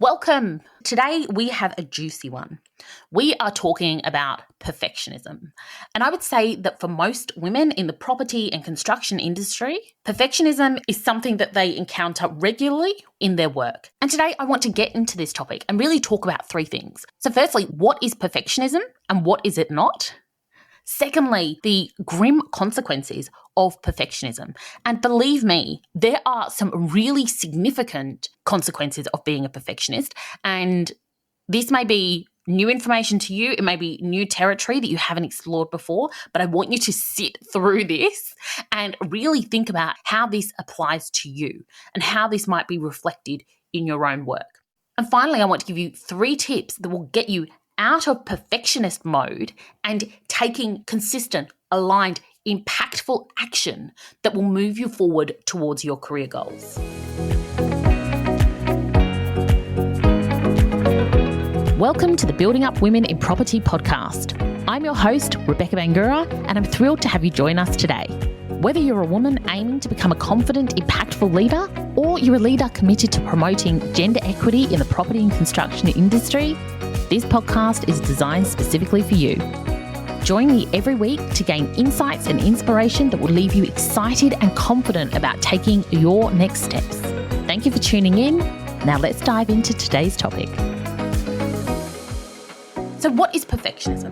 Welcome. Today we have a juicy one. We are talking about perfectionism. And I would say that for most women in the property and construction industry, perfectionism is something that they encounter regularly in their work. And today I want to get into this topic and really talk about three things. So firstly, what is perfectionism and what is it not? Secondly, the grim consequences of perfectionism. And believe me, there are some really significant consequences of being a perfectionist. And this may be new information to you. It may be new territory that you haven't explored before, but I want you to sit through this and really think about how this applies to you and how this might be reflected in your own work. And finally, I want to give you 3 tips that will get you out of perfectionist mode and taking consistent, aligned, impactful action that will move you forward towards your career goals. Welcome to the Building Up Women in Property podcast. I'm your host, Rebecca Bangura, and I'm thrilled to have you join us today. Whether you're a woman aiming to become a confident, impactful leader, or you're a leader committed to promoting gender equity in the property and construction industry, this podcast is designed specifically for you. Join me every week to gain insights and inspiration that will leave you excited and confident about taking your next steps. Thank you for tuning in. Now let's dive into today's topic. So what is perfectionism?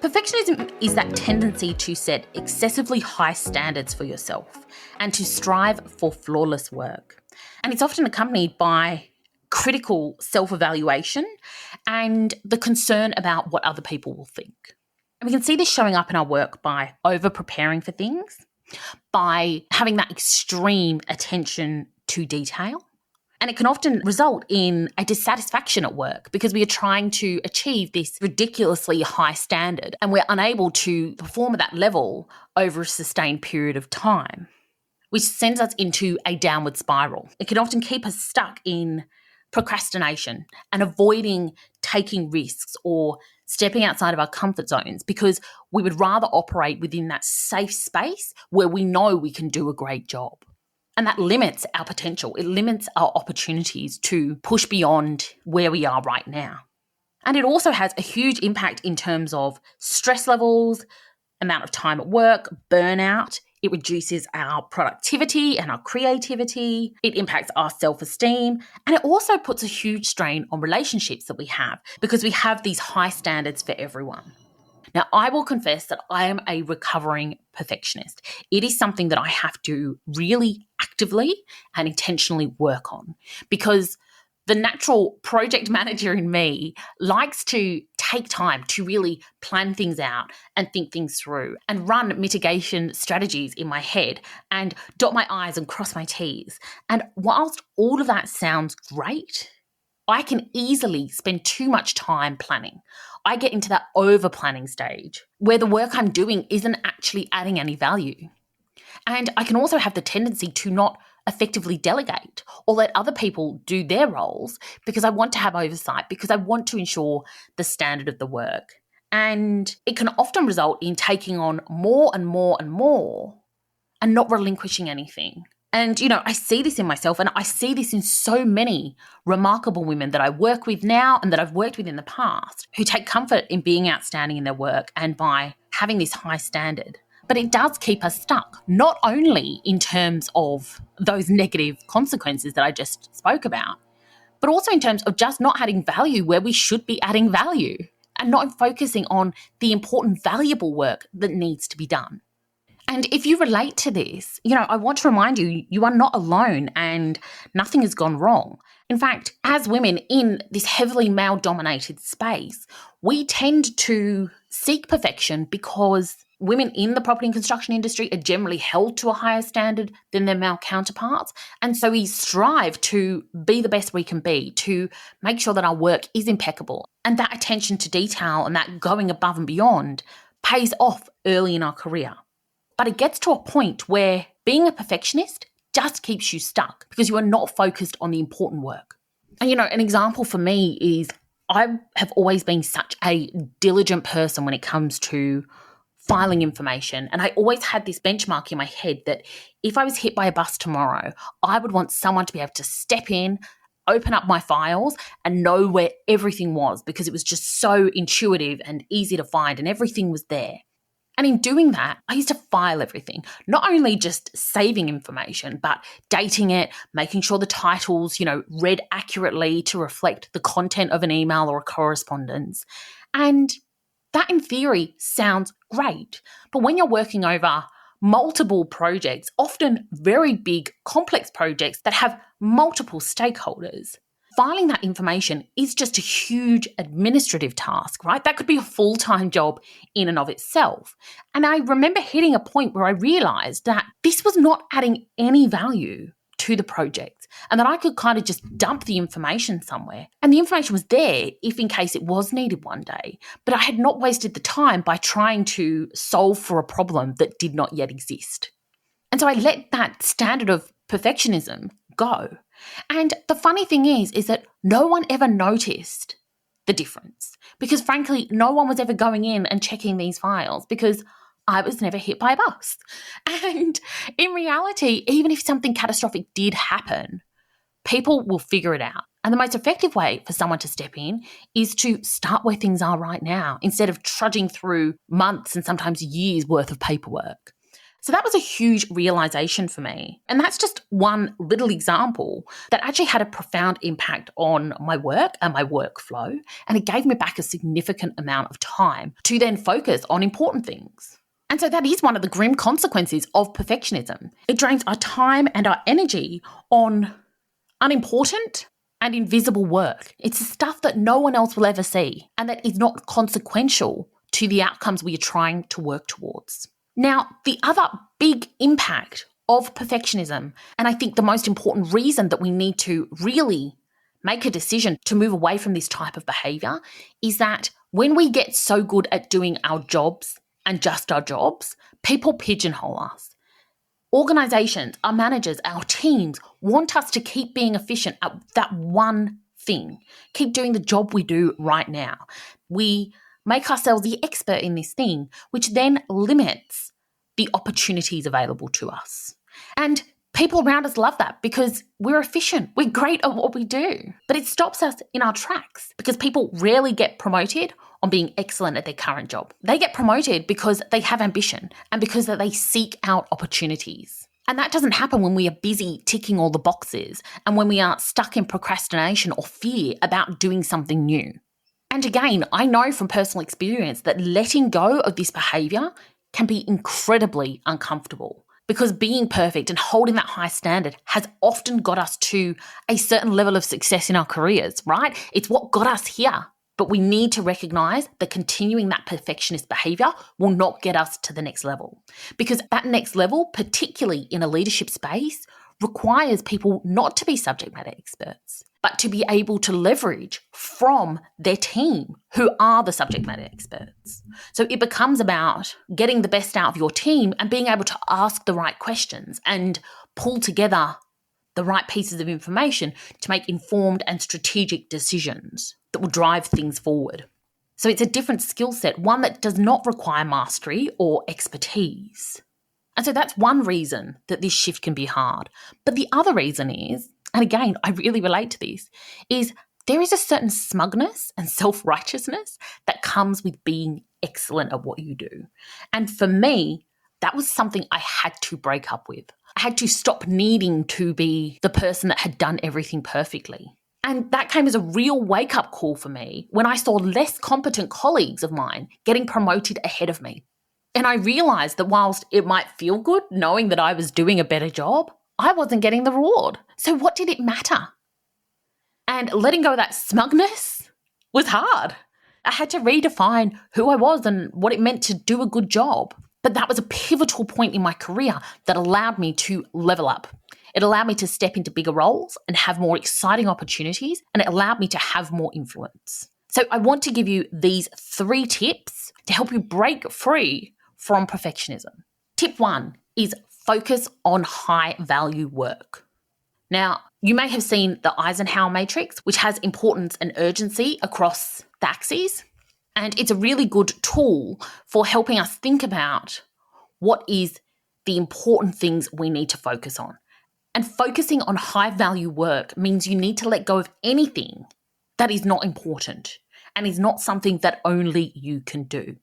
Perfectionism is that tendency to set excessively high standards for yourself and to strive for flawless work. And it's often accompanied by critical self-evaluation and the concern about what other people will think. And we can see this showing up in our work by over-preparing for things, by having that extreme attention to detail. And it can often result in a dissatisfaction at work because we are trying to achieve this ridiculously high standard and we're unable to perform at that level over a sustained period of time, which sends us into a downward spiral. It can often keep us stuck in procrastination and avoiding taking risks or stepping outside of our comfort zones because we would rather operate within that safe space where we know we can do a great job. And that limits our potential. It limits our opportunities to push beyond where we are right now. And it also has a huge impact in terms of stress levels, amount of time at work, burnout. It reduces our productivity and our creativity. It impacts our self-esteem. And it also puts a huge strain on relationships that we have because we have these high standards for everyone. Now, I will confess that I am a recovering perfectionist. It is something that I have to really actively and intentionally work on because the natural project manager in me likes to take time to really plan things out and think things through and run mitigation strategies in my head and dot my I's and cross my T's. And whilst all of that sounds great, I can easily spend too much time planning. I get into that over-planning stage where the work I'm doing isn't actually adding any value. And I can also have the tendency to not effectively delegate or let other people do their roles because I want to have oversight, because I want to ensure the standard of the work. And it can often result in taking on more and more and more and not relinquishing anything. And, I see this in myself and I see this in so many remarkable women that I work with now and that I've worked with in the past who take comfort in being outstanding in their work and by having this high standard. But it does keep us stuck, not only in terms of those negative consequences that I just spoke about, but also in terms of just not adding value where we should be adding value and not focusing on the important, valuable work that needs to be done. And if you relate to this, I want to remind you, you are not alone and nothing has gone wrong. In fact, as women in this heavily male-dominated space, we tend to seek perfection because women in the property and construction industry are generally held to a higher standard than their male counterparts. And so we strive to be the best we can be, to make sure that our work is impeccable. And that attention to detail and that going above and beyond pays off early in our career. But it gets to a point where being a perfectionist just keeps you stuck because you are not focused on the important work. And, an example for me is I have always been such a diligent person when it comes to filing information. And I always had this benchmark in my head that if I was hit by a bus tomorrow, I would want someone to be able to step in, open up my files and know where everything was because it was just so intuitive and easy to find and everything was there. And in doing that, I used to file everything, not only just saving information, but dating it, making sure the titles, read accurately to reflect the content of an email or a correspondence. And that in theory sounds great. But when you're working over multiple projects, often very big, complex projects that have multiple stakeholders, filing that information is just a huge administrative task, right? That could be a full-time job in and of itself. And I remember hitting a point where I realized that this was not adding any value to the project and that I could kind of just dump the information somewhere. And the information was there if in case it was needed one day. But I had not wasted the time by trying to solve for a problem that did not yet exist. And so I let that standard of perfectionism go. And the funny thing is that no one ever noticed the difference because frankly, no one was ever going in and checking these files because I was never hit by a bus. And in reality, even if something catastrophic did happen, people will figure it out. And the most effective way for someone to step in is to start where things are right now instead of trudging through months and sometimes years worth of paperwork. So that was a huge realization for me. And that's just one little example that actually had a profound impact on my work and my workflow. And it gave me back a significant amount of time to then focus on important things. And so that is one of the grim consequences of perfectionism. It drains our time and our energy on unimportant and invisible work. It's the stuff that no one else will ever see and that is not consequential to the outcomes we are trying to work towards. Now, the other big impact of perfectionism, and I think the most important reason that we need to really make a decision to move away from this type of behavior, is that when we get so good at doing our jobs and just our jobs, people pigeonhole us. Organizations, our managers, our teams want us to keep being efficient at that one thing, keep doing the job we do right now. We make ourselves the expert in this thing, which then limits the opportunities available to us. And people around us love that because we're efficient. We're great at what we do. But it stops us in our tracks because people rarely get promoted on being excellent at their current job. They get promoted because they have ambition and because they seek out opportunities. And that doesn't happen when we are busy ticking all the boxes and when we are stuck in procrastination or fear about doing something new. And again, I know from personal experience that letting go of this behavior can be incredibly uncomfortable because being perfect and holding that high standard has often got us to a certain level of success in our careers, right? It's what got us here. But we need to recognize that continuing that perfectionist behavior will not get us to the next level. Because that next level, particularly in a leadership space, requires people not to be subject matter experts, but to be able to leverage from their team who are the subject matter experts. So it becomes about getting the best out of your team and being able to ask the right questions and pull together the right pieces of information to make informed and strategic decisions that will drive things forward. So it's a different skill set, one that does not require mastery or expertise. And so that's one reason that this shift can be hard. But the other reason is, and again, I really relate to this, is there is a certain smugness and self-righteousness that comes with being excellent at what you do. And for me, that was something I had to break up with. I had to stop needing to be the person that had done everything perfectly. And that came as a real wake-up call for me when I saw less competent colleagues of mine getting promoted ahead of me. And I realized that whilst it might feel good knowing that I was doing a better job, I wasn't getting the reward. So what did it matter? And letting go of that smugness was hard. I had to redefine who I was and what it meant to do a good job. But that was a pivotal point in my career that allowed me to level up. It allowed me to step into bigger roles and have more exciting opportunities, and it allowed me to have more influence. So I want to give you these 3 tips to help you break free from perfectionism. Tip 1 is focus on high-value work. Now, you may have seen the Eisenhower matrix, which has importance and urgency across the axes. And it's a really good tool for helping us think about what is the important things we need to focus on. And focusing on high value work means you need to let go of anything that is not important and is not something that only you can do.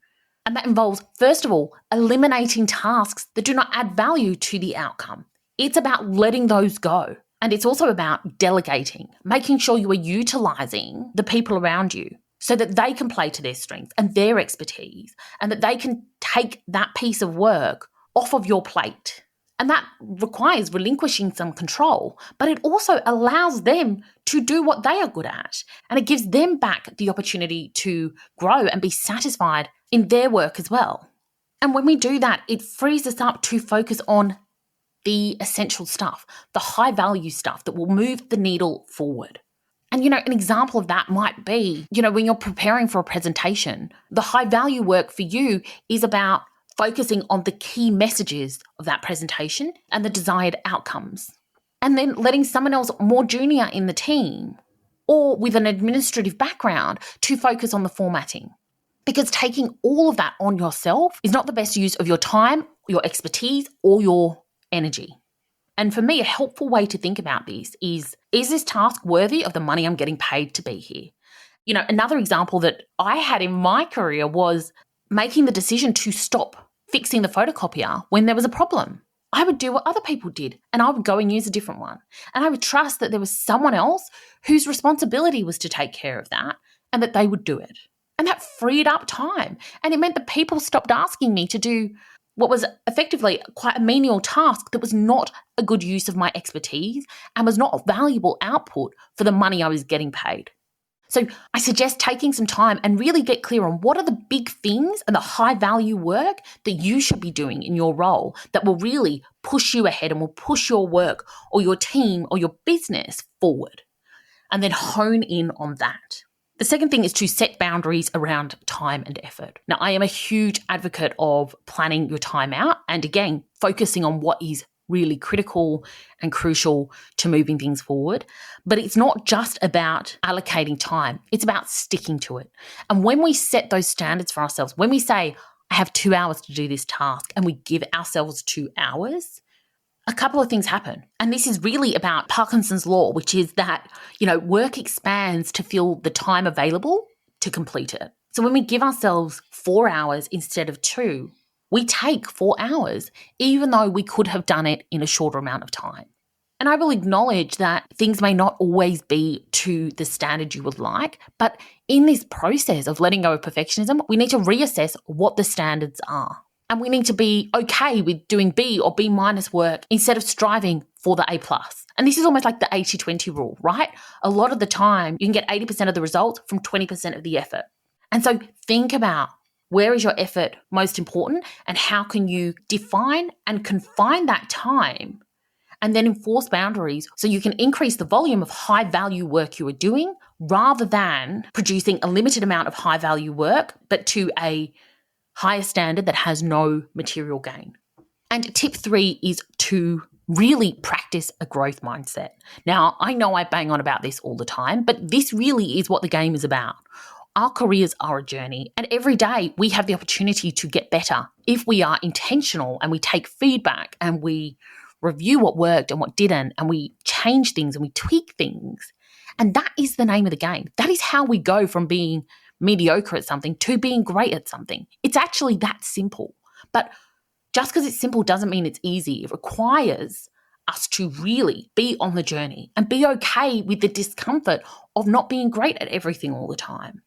And that involves, first of all, eliminating tasks that do not add value to the outcome. It's about letting those go. And it's also about delegating, making sure you are utilizing the people around you so that they can play to their strengths and their expertise, and that they can take that piece of work off of your plate. And that requires relinquishing some control, but it also allows them to do what they are good at. And it gives them back the opportunity to grow and be satisfied in their work as well. And when we do that, it frees us up to focus on the essential stuff, the high value stuff that will move the needle forward. And, an example of that might be, when you're preparing for a presentation, the high value work for you is about focusing on the key messages of that presentation and the desired outcomes. And then letting someone else more junior in the team or with an administrative background to focus on the formatting. Because taking all of that on yourself is not the best use of your time, your expertise, or your energy. And for me, a helpful way to think about this is this task worthy of the money I'm getting paid to be here? Another example that I had in my career was making the decision to stop fixing the photocopier when there was a problem. I would do what other people did, and I would go and use a different one. And I would trust that there was someone else whose responsibility was to take care of that and that they would do it. And that freed up time. And it meant that people stopped asking me to do what was effectively quite a menial task that was not a good use of my expertise and was not a valuable output for the money I was getting paid. So I suggest taking some time and really get clear on what are the big things and the high value work that you should be doing in your role that will really push you ahead and will push your work or your team or your business forward, and then hone in on that. The second thing is to set boundaries around time and effort. Now, I am a huge advocate of planning your time out and, again, focusing on what is really critical and crucial to moving things forward. But it's not just about allocating time. It's about sticking to it. And when we set those standards for ourselves, when we say, I have 2 hours to do this task, and we give ourselves 2 hours, a couple of things happen. And this is really about Parkinson's law, which is that, work expands to fill the time available to complete it. So when we give ourselves 4 hours instead of 2, we take 4 hours, even though we could have done it in a shorter amount of time. And I will acknowledge that things may not always be to the standard you would like, but in this process of letting go of perfectionism, we need to reassess what the standards are. And we need to be okay with doing B or B minus work instead of striving for the A plus. And this is almost like the 80-20 rule, right? A lot of the time, you can get 80% of the results from 20% of the effort. And so think about, where is your effort most important, and how can you define and confine that time and then enforce boundaries so you can increase the volume of high value work you are doing rather than producing a limited amount of high value work, but to a higher standard that has no material gain. And tip 3 is to really practice a growth mindset. Now, I know I bang on about this all the time, but this really is what the game is about. Our careers are a journey, and every day we have the opportunity to get better if we are intentional and we take feedback and we review what worked and what didn't, and we change things and we tweak things. And that is the name of the game. That is how we go from being mediocre at something to being great at something. It's actually that simple. But just because it's simple doesn't mean it's easy. It requires us to really be on the journey and be okay with the discomfort of not being great at everything all the time.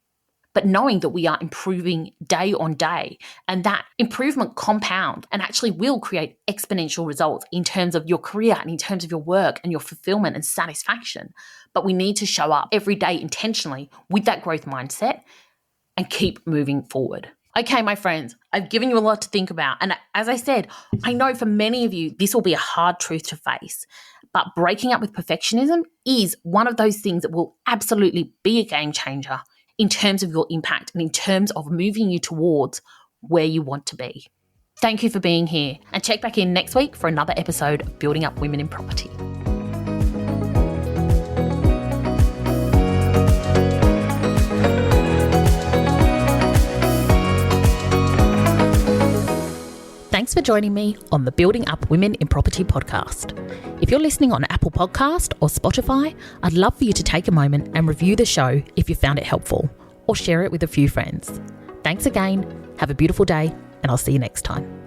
But knowing that we are improving day on day, and that improvement compounds and actually will create exponential results in terms of your career and in terms of your work and your fulfillment and satisfaction. But we need to show up every day intentionally with that growth mindset and keep moving forward. Okay, my friends, I've given you a lot to think about. And as I said, I know for many of you, this will be a hard truth to face. But breaking up with perfectionism is one of those things that will absolutely be a game changer in terms of your impact and in terms of moving you towards where you want to be. Thank you for being here, and check back in next week for another episode of Building Up Women in Property. Thanks for for joining me on the Building Up Women in Property podcast. If you're listening on Apple Podcast or Spotify, I'd love for you to take a moment and review the show if you found it helpful, or share it with a few friends. Thanks again, have a beautiful day, and I'll see you next time.